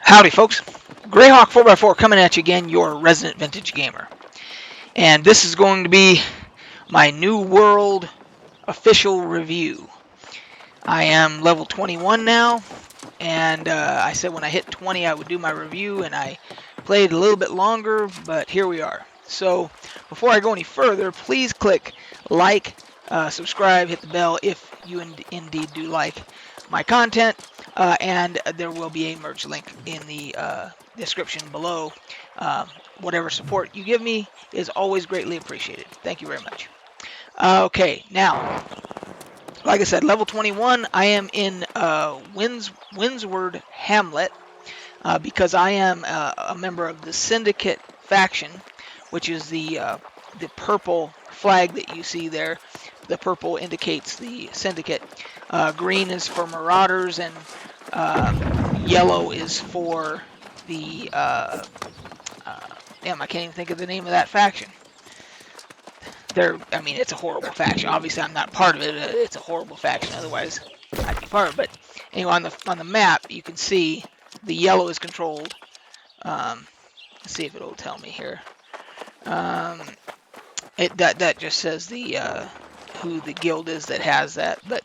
Howdy, folks. Greyhawk 4x4 coming at you again, your resident vintage gamer. And this is going to be my New World official review. I am level 21 now, and I said when I hit 20 I would do my review, and I played a little bit longer, but here we are. So, before I go any further, please click like, subscribe, hit the bell if you indeed do like my content, and there will be a merch link in the description below. Whatever support you give me is always greatly appreciated. Thank you very much. Okay, now, like I said, level 21, I am in Windsward Hamlet because I am a member of the Syndicate faction, which is the purple flag that you see there. The purple indicates the Syndicate. Green is for Marauders, and yellow is for the damn, I can't even think of the name of that faction. I mean, it's a horrible faction. Obviously, I'm not part of it. It's a horrible faction. Otherwise, I'd be part of it. But anyway, on the map, you can see the yellow is controlled. Let's see if it'll tell me here. That just says the who the guild is that has that. But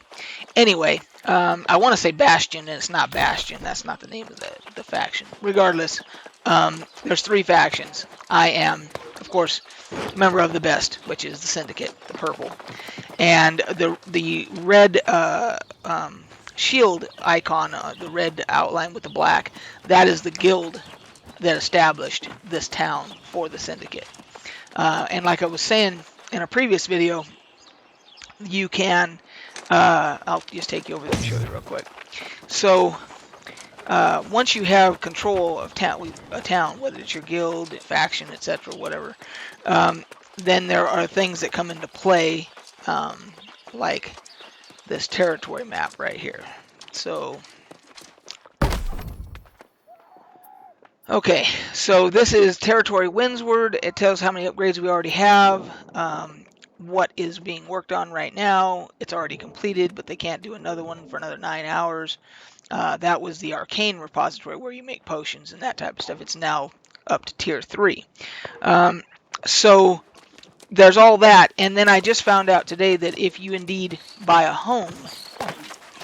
anyway, I want to say Bastion, and it's not Bastion. That's not the name of the faction. Regardless, there's three factions. I am, of course, a member of the best, which is the Syndicate, the purple, and the red shield icon, the red outline with the black. That is the guild that established this town for the Syndicate. And like I was saying in a previous video, you can, I'll just take you over there and show you real quick. So, once you have control of a town, whether it's your guild, faction, etc., whatever, then there are things that come into play, like this territory map right here. So, okay, so this is Territory Windsward. It tells how many upgrades we already have, what is being worked on right now. It's already completed, but they can't do another one for another 9 hours. That was the Arcane Repository where you make potions and that type of stuff. It's now up to Tier 3. So there's all that, and then I just found out today that if you indeed buy a home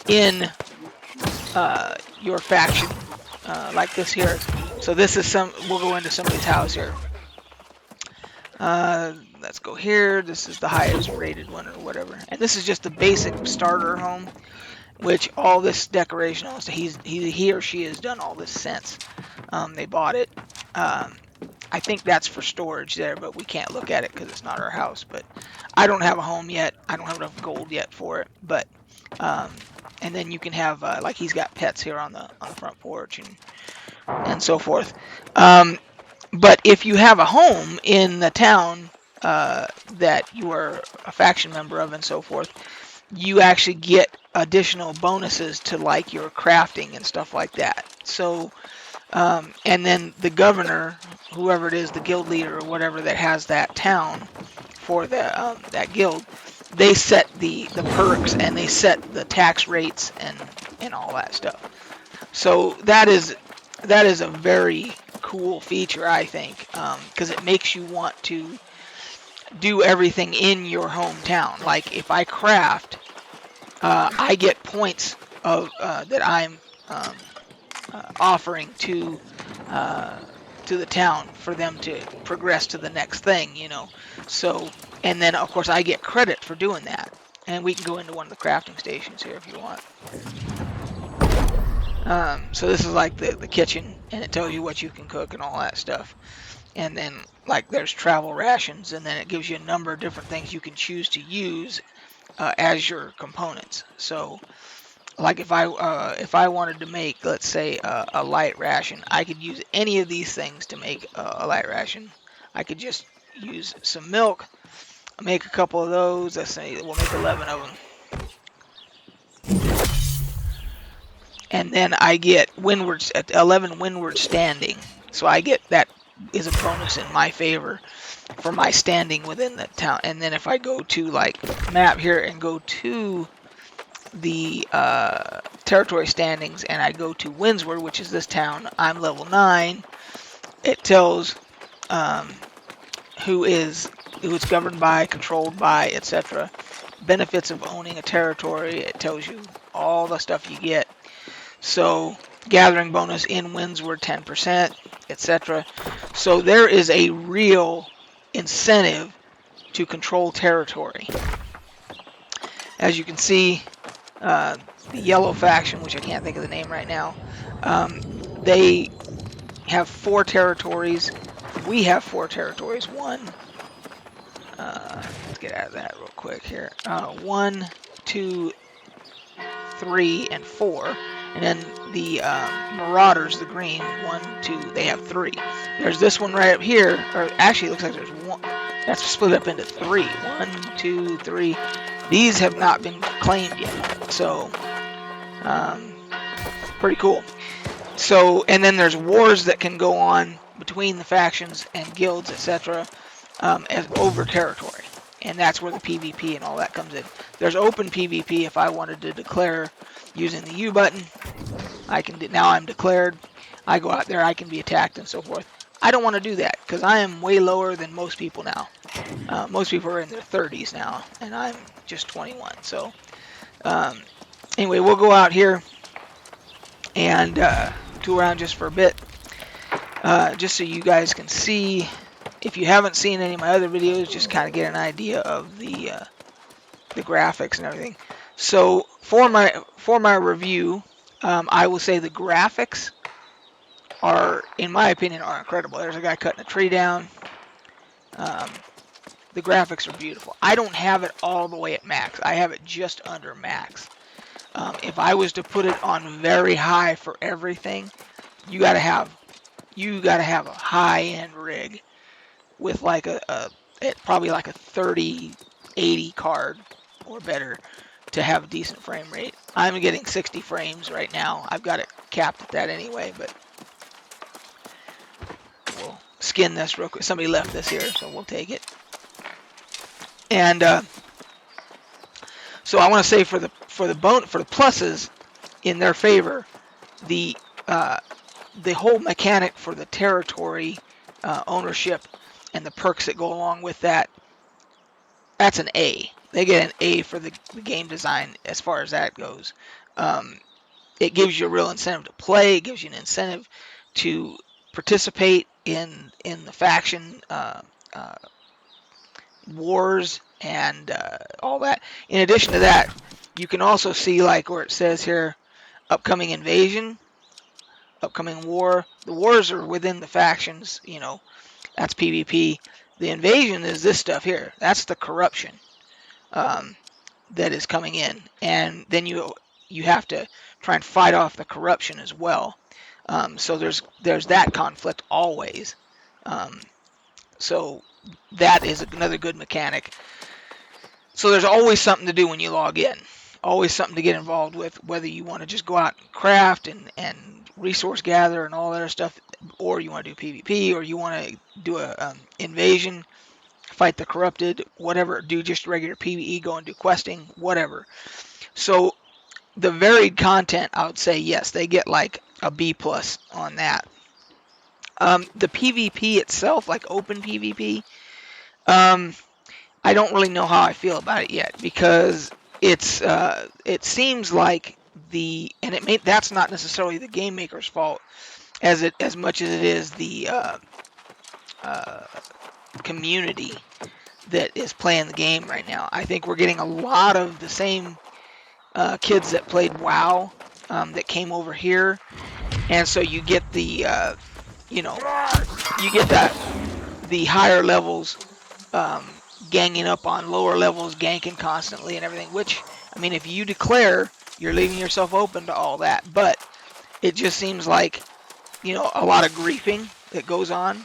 in your faction, like this here, so this is we'll go into somebody's house here. Let's go here. This is the highest rated one or whatever, and this is just the basic starter home, which all this decoration, also he or she has done all this since they bought it. I think that's for storage there, but we can't look at it because it's not our house. But I don't have a home yet. I don't have enough gold yet for it. But and then you can have like he's got pets here on the front porch and so forth. But if you have a home in the town that you are a faction member of and so forth, you actually get additional bonuses to like your crafting and stuff like that. So, and then the governor, whoever it is, the guild leader or whatever that has that town for that guild, they set the perks and they set the tax rates and all that stuff. So that is a very cool feature, I think, because it makes you want to do everything in your hometown. Like if I craft, I get points of that I'm offering to the town for them to progress to the next thing, you know. So, and then of course I get credit for doing that. And we can go into one of the crafting stations here if you want. So this is like the kitchen, and it tells you what you can cook and all that stuff. And then like there's travel rations, and then it gives you a number of different things you can choose to use as your components. So like if I wanted to make, let's say, a light ration, I could use any of these things to make a light ration. I could just use some milk, make a couple of those. Let's say we'll make 11 of them. And then I get 11 windward standing. So I get that is a bonus in my favor for my standing within the town. And then if I go to like map here and go to the territory standings and I go to Windsward, which is this town, I'm level 9, it tells who it's governed by, controlled by, etc. Benefits of owning a territory. It tells you all the stuff you get. So gathering bonus in Windsward 10%, etc. So there is a real incentive to control territory. As you can see, the yellow faction, which I can't think of the name right now, they have 4 territories. We have 4 territories. Let's get out of that real quick here. 1, 2, 3, and 4. And then the Marauders, the green, 1, 2, they have 3. There's this one right up here, or actually it looks like there's 1. That's split up into 3. 1, 2, 3. These have not been claimed yet, so pretty cool. So, and then there's wars that can go on between the factions and guilds, etc. Over territory, and that's where the PvP and all that comes in. There's open PvP if I wanted to declare using the U button. I can do, now I'm declared. I go out there, I can be attacked and so forth. I don't want to do that because I am way lower than most people now. Most people are in their 30s now, and I'm just 21. So anyway, we'll go out here and tool around just for a bit, just so you guys can see. If you haven't seen any of my other videos, just kind of get an idea of the graphics and everything. So for my review, I will say the graphics are, in my opinion, are incredible. There's a guy cutting a tree down. The graphics are beautiful. I don't have it all the way at max. I have it just under max. If I was to put it on very high for everything, you gotta have a high-end rig with like probably like a 3080 card or better to have a decent frame rate. I'm getting 60 frames right now. I've got it capped at that anyway, but we'll skin this real quick. Somebody left this here, so we'll take it. And so I want to say for the pluses in their favor, the whole mechanic for the territory ownership and the perks that go along with that, that's an A. They get an A for the game design as far as that goes. It gives you a real incentive to play. It gives you an incentive to participate in the faction wars and all that. In addition to that, you can also see, like where it says here, upcoming invasion, upcoming war. The wars are within the factions, you know, that's PvP. The invasion is this stuff here. That's the corruption that is coming in, and then you have to try and fight off the corruption as well. So there's that conflict always. So that is another good mechanic. So there's always something to do when you log in. Always something to get involved with, whether you want to just go out and craft and resource gather and all that other stuff, or you want to do PvP, or you want to do a invasion, fight the corrupted, whatever, do just regular PvE, go and do questing, whatever. So the varied content, I would say, yes, they get like a B+ on that. The PvP itself, like open PvP, I don't really know how I feel about it yet, because it seems like that's not necessarily the game maker's fault as much as it is the community that is playing the game right now. I think we're getting a lot of the same kids that played WoW that came over here, and so you get the the higher levels ganging up on lower levels, ganking constantly and everything, which, I mean, if you declare, you're leaving yourself open to all that, but it just seems like, you know, a lot of griefing that goes on.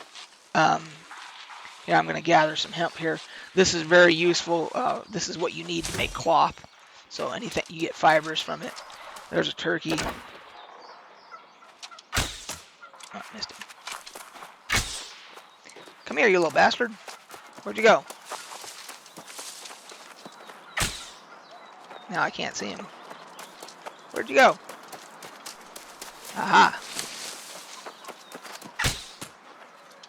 Yeah, I'm going to gather some hemp here. This is very useful. This is what you need to make cloth. So anything, you get fibers from it. There's a turkey. Oh, missed him. Come here, you little bastard. Where'd you go? Now I can't see him. Where'd you go? Aha.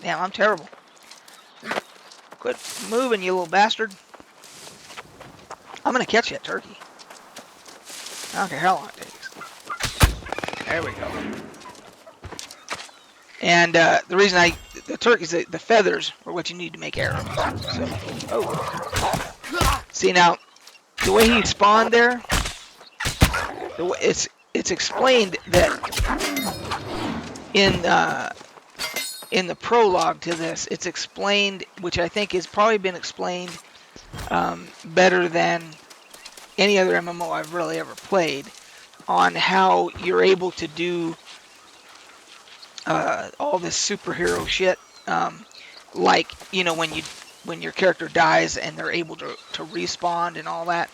Damn, I'm terrible. Quit moving, you little bastard. I'm gonna catch that turkey. I don't care how long it takes. There we go. And the reason the turkeys, the feathers are what you need to make arrows. So, oh. See now, the way he spawned there, it's explained that in the prologue to this, it's explained, which I think has probably been explained better than any other MMO I've really ever played, on how you're able to do all this superhero shit, like, you know, when your character dies and they're able to respawn and all that.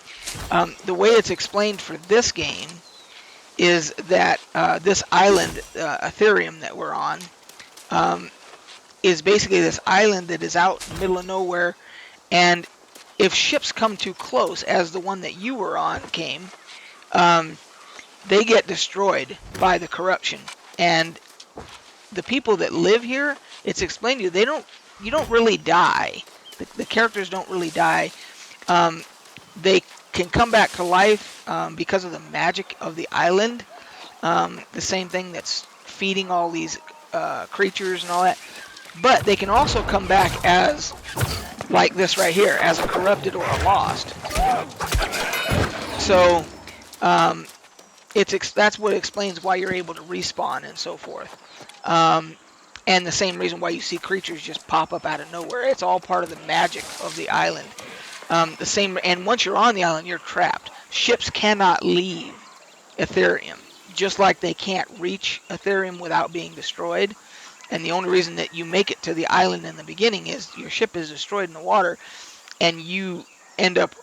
The way it's explained for this game is that this island, Ethereum, that we're on, is basically this island that is out in the middle of nowhere, and if ships come too close, as the one that you were on came, they get destroyed by the corruption. And the people that live here, it's explained to you, you don't really die. The characters don't really die. They can come back to life because of the magic of the island. The same thing that's feeding all these creatures and all that. But they can also come back as, like this right here, as a corrupted or a lost. So that's what explains why you're able to respawn and so forth. And the same reason why you see creatures just pop up out of nowhere. It's all part of the magic of the island. And once you're on the island, you're trapped. Ships cannot leave Ethereum, just like they can't reach Ethereum without being destroyed. And the only reason that you make it to the island in the beginning is your ship is destroyed in the water, and you end up,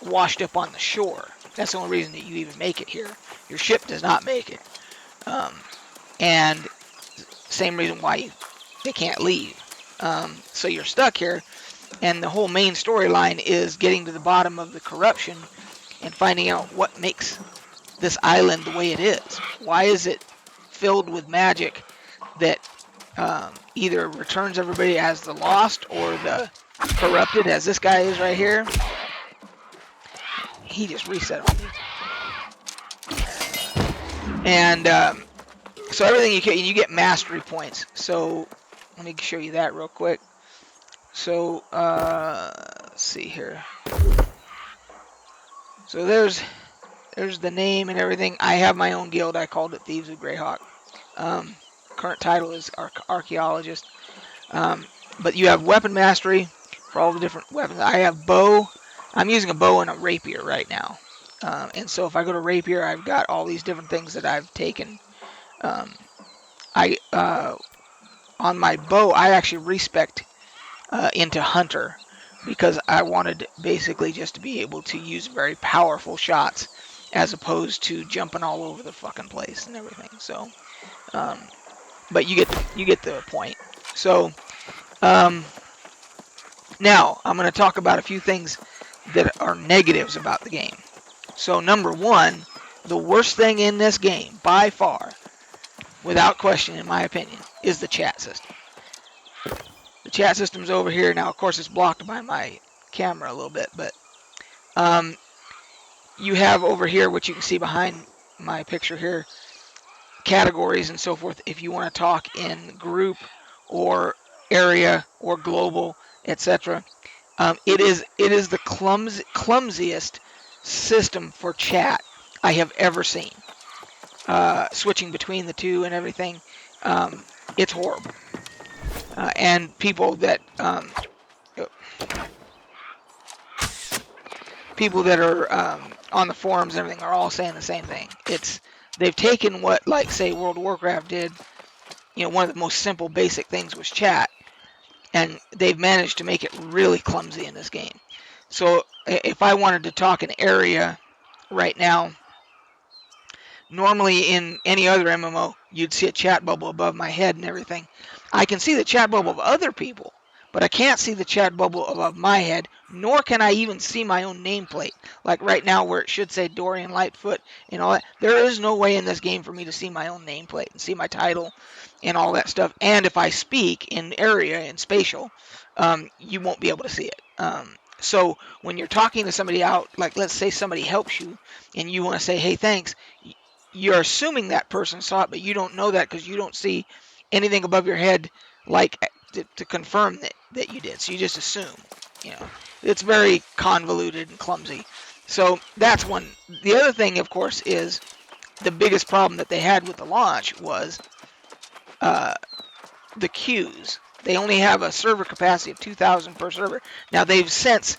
washed up on the shore. That's the only reason that you even make it here. Your ship does not make it. And same reason why they can't leave. So you're stuck here, and the whole main storyline is getting to the bottom of the corruption and finding out what makes this island the way it is. Why is it filled with magic that either returns everybody as the lost or the corrupted, as this guy is right here? He just reset on me. And so everything you get mastery points. So let me show you that real quick. So let's see here. So there's the name and everything. I have my own guild. I called it Thieves of Greyhawk. Current title is Archaeologist. But you have weapon mastery for all the different weapons. I have bow. I'm using a bow and a rapier right now. And so if I go to rapier, I've got all these different things that I've taken. On my bow, I actually respect into hunter, because I wanted basically just to be able to use very powerful shots as opposed to jumping all over the fucking place and everything. So, but you get the point. So, now I'm going to talk about a few things that are negatives about the game. So, number one, the worst thing in this game, by far, without question, in my opinion, is the chat system. The chat system's over here. Now, of course, it's blocked by my camera a little bit, but you have over here, what you can see behind my picture here, categories and so forth. If you want to talk in group or area or global, etc. It is the clumsiest system for chat I have ever seen. Switching between the two and everything, it's horrible. And people that are on the forums and everything are all saying the same thing. They've taken what, like, say, World of Warcraft did. One of the most simple, basic things was chat, and they've managed to make it really clumsy in this game. So if I wanted to talk an area right now, normally in any other MMO, you'd see a chat bubble above my head and everything. I can see the chat bubble of other people, but I can't see the chat bubble above my head, nor can I even see my own nameplate. Like right now where it should say Dorian Lightfoot and all that. There is no way in this game for me to see my own nameplate and see my title and all that stuff. And if I speak in area and spatial, you won't be able to see it. So when you're talking to somebody out, like let's say somebody helps you and you want to say, hey, thanks, you're assuming that person saw it, but you don't know that because you don't see anything above your head like to confirm that you did. So you just assume, you know, it's very convoluted and clumsy. So that's one. The other thing, of course, is the biggest problem that they had with the launch was the queues. They only have a server capacity of 2,000 per server. Now they've since,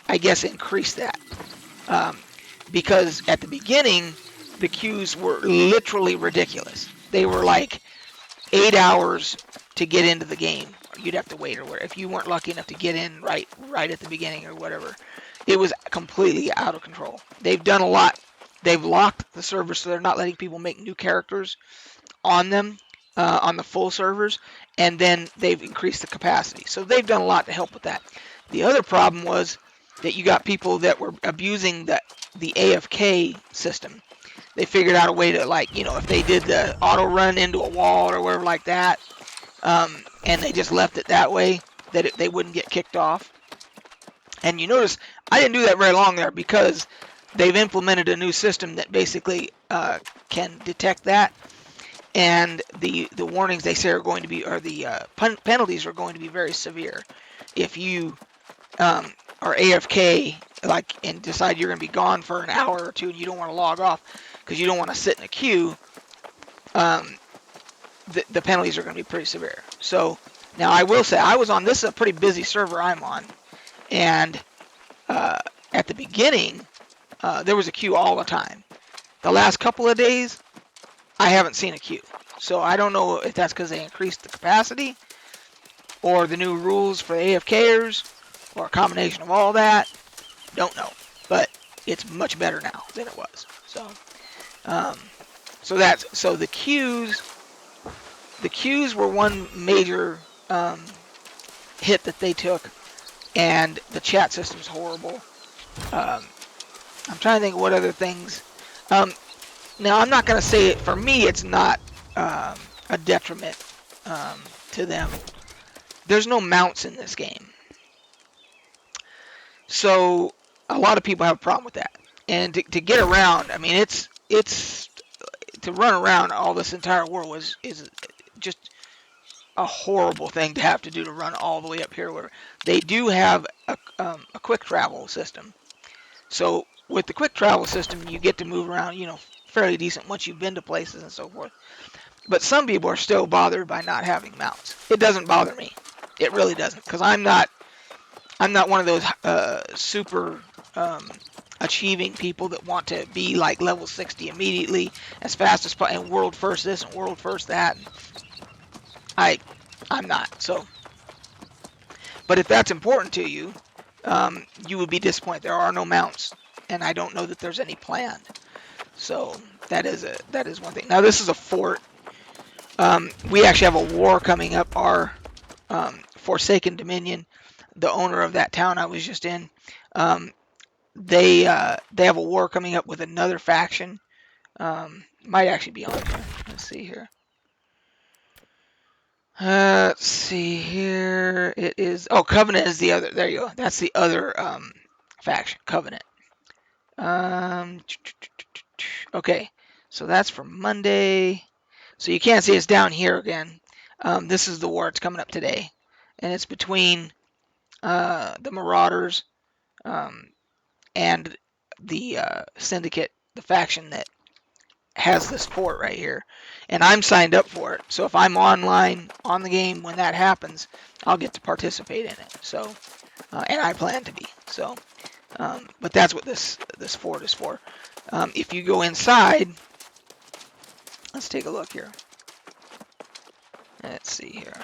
I guess, increased that because at the beginning the queues were literally ridiculous. They were like 8 hours to get into the game. You'd have to wait or whatever if you weren't lucky enough to get in right at the beginning or whatever. It was completely out of control. They've done a lot. They've locked the servers so they're not letting people make new characters on them on the full servers, and then they've increased the capacity. So they've done a lot to help with that. The other problem was that you got people that were abusing the AFK system. They figured out a way to, like, you know, if they did the auto run into a wall or whatever like that, and they just left it that way, that they wouldn't get kicked off. And you notice I didn't do that very long there because they've implemented a new system that basically can detect that, and the warnings they say are going to be, or the penalties are going to be very severe if you are AFK, like, and decide you're going to be gone for an hour or two and you don't want to log off because you don't want to sit in a queue. The penalties are going to be pretty severe. So now I will say I was on, this is a pretty busy server I'm on, and at the beginning there was a queue all the time. The last couple of days I haven't seen a queue, so I don't know if that's because they increased the capacity or the new rules for the AFKers or a combination of all that. Don't know, but it's much better now than it was. So so the queues were one major hit that they took, and the chat system's horrible. I'm trying to think of what other things. Now I'm not going to say it, for me it's not a detriment to them. There's no mounts in this game, so a lot of people have a problem with that. And to get around, I mean, it's to run around all this entire world is just a horrible thing to have to do, to run all the way up here. Where they do have a quick travel system, so with the quick travel system you get to move around, you know, fairly decent once you've been to places and so forth. But some people are still bothered by not having mounts. It doesn't bother me. It really doesn't, because I'm not one of those super achieving people that want to be like level 60 immediately as fast as possible and world first this and world first that. I'm not. So, but if that's important to you, you would be disappointed. There are no mounts, and I don't know that there's any planned. So that is one thing. Now this is a fort. We actually have a war coming up. Our Forsaken Dominion, the owner of that town I was just in, they have a war coming up with another faction. Might actually be on here. Let's see here. Let's see here. It is, oh, Covenant is the other. There you go. That's the other faction, Covenant. Okay, so that's for Monday. So you can't see it's down here again. This is the war that's coming up today, and it's between the Marauders and the Syndicate, the faction that has this fort right here. And I'm signed up for it, so if I'm online on the game when that happens, I'll get to participate in it. So, and I plan to be. So, but that's what this fort is for. If you go inside, let's take a look here. Let's see here.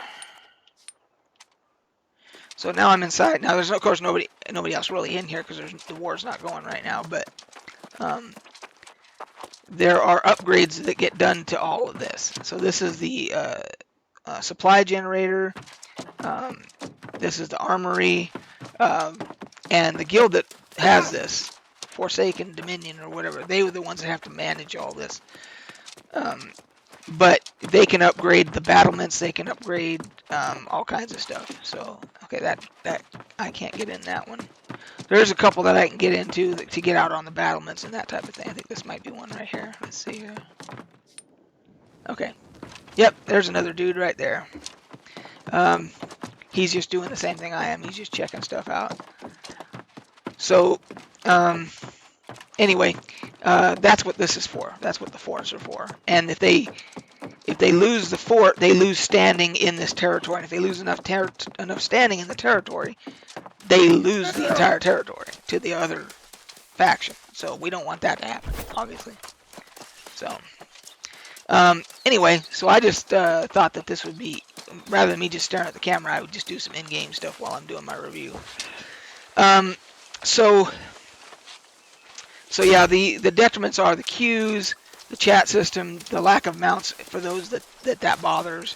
So now I'm inside. Now there's of course nobody else really in here because the war's not going right now. But there are upgrades that get done to all of this. So this is the supply generator. This is the armory, and the guild that has this, Forsaken Dominion or whatever, they were the ones that have to manage all this. But they can upgrade the battlements, they can upgrade all kinds of stuff. So, okay, that I can't get in that one. There's a couple that I can get into to get out on the battlements and that type of thing. I think this might be one right here. Let's see here. Okay. Yep, there's another dude right there. He's just doing the same thing I am. He's just checking stuff out. So, anyway, that's what this is for. That's what the forts are for. And if they lose the fort, they lose standing in this territory. And if they lose enough standing in the territory, they lose the entire territory to the other faction. So we don't want that to happen, obviously. So, anyway, so I just thought that this would be, rather than me just staring at the camera, I would just do some in-game stuff while I'm doing my review. So yeah, the detriments are the queues, the chat system, the lack of mounts for those that bothers,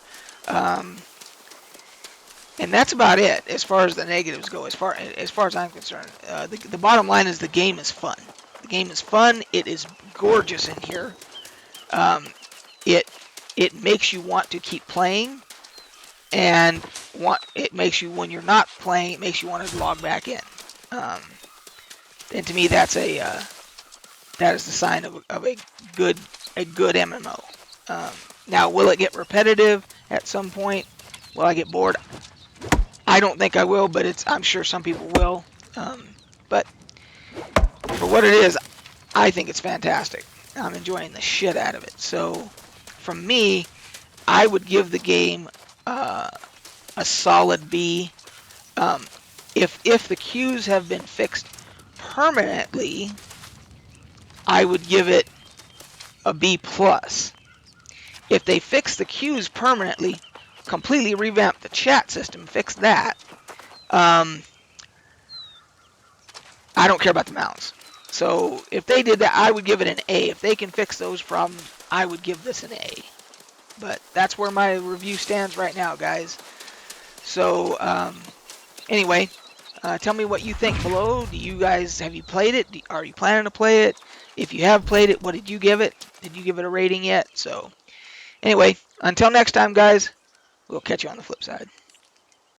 and that's about it as far as the negatives go. As far as I'm concerned, the bottom line is the game is fun. The game is fun. It is gorgeous in here. It makes you want to keep playing, and it makes you, when you're not playing, it makes you want to log back in. And to me, that is the sign of a good MMO. Now, will it get repetitive at some point? Will I get bored? I don't think I will, but I'm sure some people will. But for what it is, I think it's fantastic. I'm enjoying the shit out of it. So, from me, I would give the game a solid B. If the queues have been fixed permanently, I would give it a B+. If they fix the queues permanently, completely revamp the chat system, fix that, I don't care about the mounts. So if they did that, I would give it an A. If they can fix those problems, I would give this an A. But that's where my review stands right now, guys. So anyway, tell me what you think below. Have you played it? Are you planning to play it? If you have played it, what did you give it? Did you give it a rating yet? So anyway, until next time, guys, we'll catch you on the flip side.